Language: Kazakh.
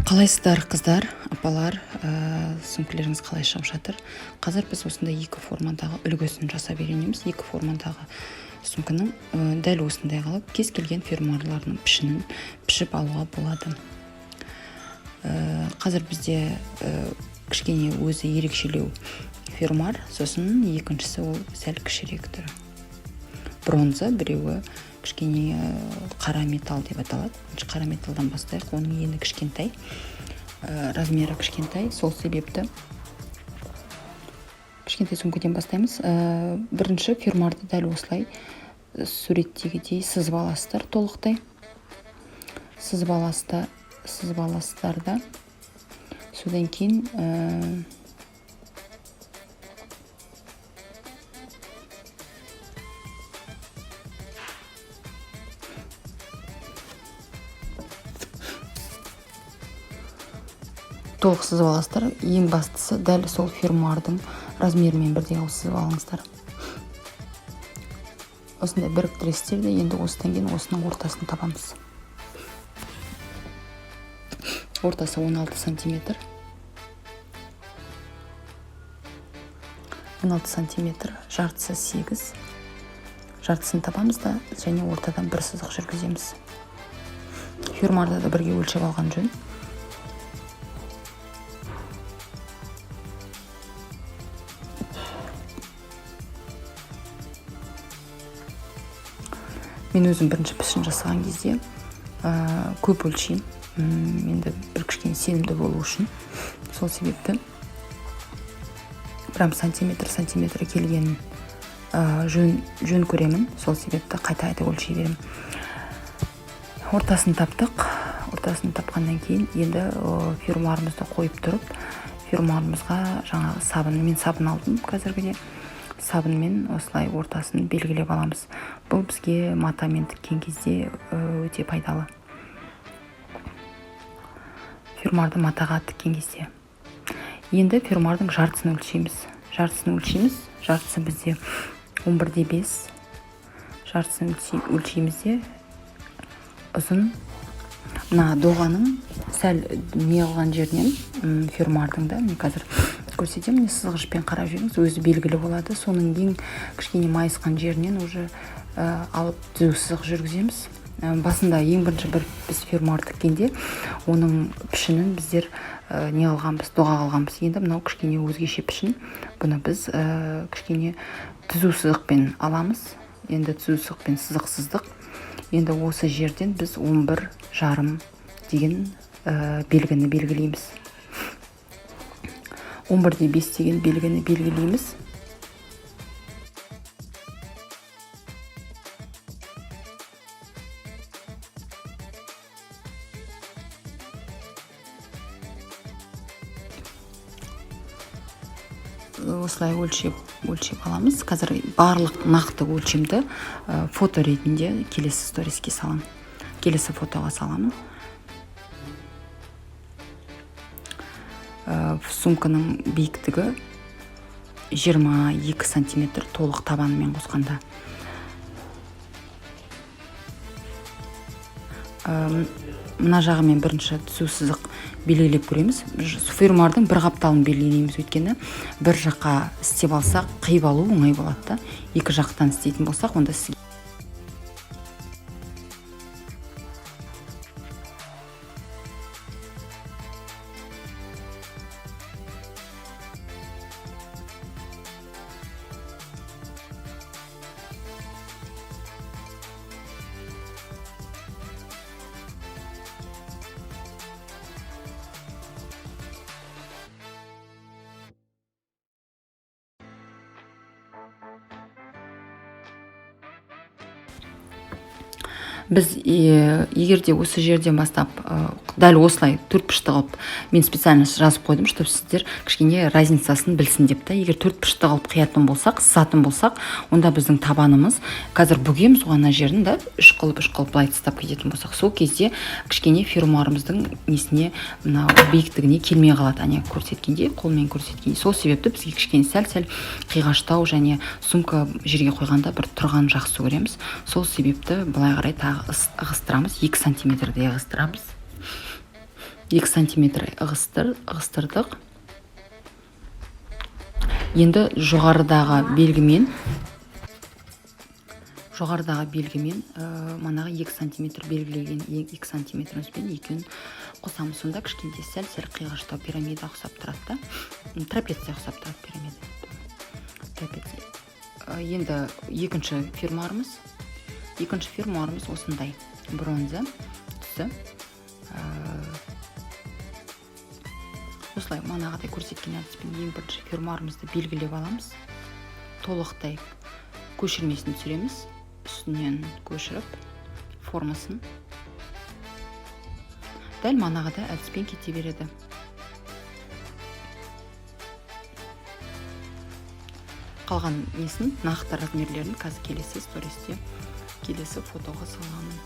Қалайсыздар қыздар, апалар, сөмкелеріңіз қалай шығып жатыр? Қазір біз осындай екі формадағы үлгісін жасап үйренеміз. Екі формадағы сөмкенің дәл осындай қылып кез келген фермуарларының пішінін пішіп алуға болады. Қазір бізде кішкене өзі ерекшелеу фермуар, сосын екіншісі ол сәл кішірек түрі. Бронза, біреуі кішкене қара металл деп аталады. Қара металдан бастайық, оның ені кішкентай, размері кішкентай, сол себепті кішкентай сөмкеден бастаймыз. Бірінші фермуарды дәл осылай суреттегідей сызып аласыздар толықтай. Сызып аласыздар да содан кейін толық сызып аласыздар. Ең бастысы дәл сол фермуардың размерімен бірдей сызып алыңыздар. Осындай біріктіресіздер де енді осыдан кейін осының ортасын табамыз. Ортасы 16 сантиметр. 16 сантиметр, жартысы 8. Жартысын табамыз да және ортадан бір сызық жүргіземіз. Фермуарды да бірге өлшеп алған жөн. Мен өзім бірінші пішін жасаған кезде көп өлшеймін. Енді бір кішкене сенімді болу үшін. Сол себепті прям сантиметр келгенін жөн көремін. Сол себепті қайта өлшей беремін. Ортасын таптық. Ортасын тапқаннан кейін енді фермуарымызды қойып тұрып, фермуарымызға жаңағы сабын, мен сабын алдым қазіргіде. Сабынмен осылай ортасын белгілеп аламыз. Бұл бізге матамен тіккен кезде өте пайдалы. Фермуарды матаға тіккен кезде. Енді фермуардың жартысын өлшейміз. Жартысы бізде 11/5. Жартысын өлшейміз де ұзын. Мына доғаның сәл не алған жерінен фермуардың да, мен қазір көрсетемін, сызғышпен қарап жүріңіз, өзі белгілі болады. Соның ең кішкене майысқан жерінен уже алып түзу сызық жүргіземіз. Басында ең бірінші біз фермуар тіккенде оның пішінін біздер не алғанбыз, доға алғанбыз. Енді мынау кішкене өзгеше пішін. Бұны біз кішкене түзу сызықпен аламыз. Енді түзу сызықпен сызық сыздық. Енді осы жерден біз 11,5 деген белгіні белгілейміз. 11/5 деген белгіні белгілейміз. Осылай өлшеп аламыз. Қазір барлық нақты өлшемді фото ретінде келесі сториске салам. Келесі фотоға саламын. Сумканың биіктігі 22 сантиметр толық табанымен қосқанда. Мына жағымен бірінші түзу сызық белгілеп көреміз. Фермуардың бір қапталын белгілейміз, өйткені бір жаққа істеп алсақ қиып алу оңай болады. Екі жақтан істейтін болсақ, онда сізге біз егерде осы жерден бастап дәл осылай төртбұрышты қылып, мен специально жазып қойдым, чтобы сіздер кішкене разницасын білсін деп та. Егер төртбұрышты қылып қиятын болсақ, сызатын болсақ, онда біздің табанымыз қазір бүгеміз оған жерін да үш қылып былай тастап кететін болсақ, сол кезде кішкене фермуарымыздың несіне, мына биіктігіне келмей қалады. Ане көрсеткенде, қолмен көрсеткенде. Сол себепті бізге кішкене сәл қиғаштау және сумка жерге қойғанда бір тұрған жақсы көреміз. Сол себепті былай қарай ығыстырамыз, 2 сантиметрдей ығыстырамыз. 2 сантиметр ығыстырдық. Енді жоғарыдағы белгімен манағы 2 сантиметр белгілеген 2 сантиметрімізбен екеуін қосамыз. Сонда кішкентай сәл қиғаштау пирамида ұқсап тұрады да. Трапеция ұқсап тұрады пирамида. Енді екінші фермуарымыз осындай бронза түсі. Осылай манағыдай көрсеткен әдіспен ең бірінші фермуарымызды белгілеп аламыз. Толықтай көшірмесін түсіреміз. Үстінен көшіріп формасын. Дәл манағыдай әдіспен кете береді. Қалған несін, нақты размерлерін қазір келесі стористе, келесі фотоға саламын.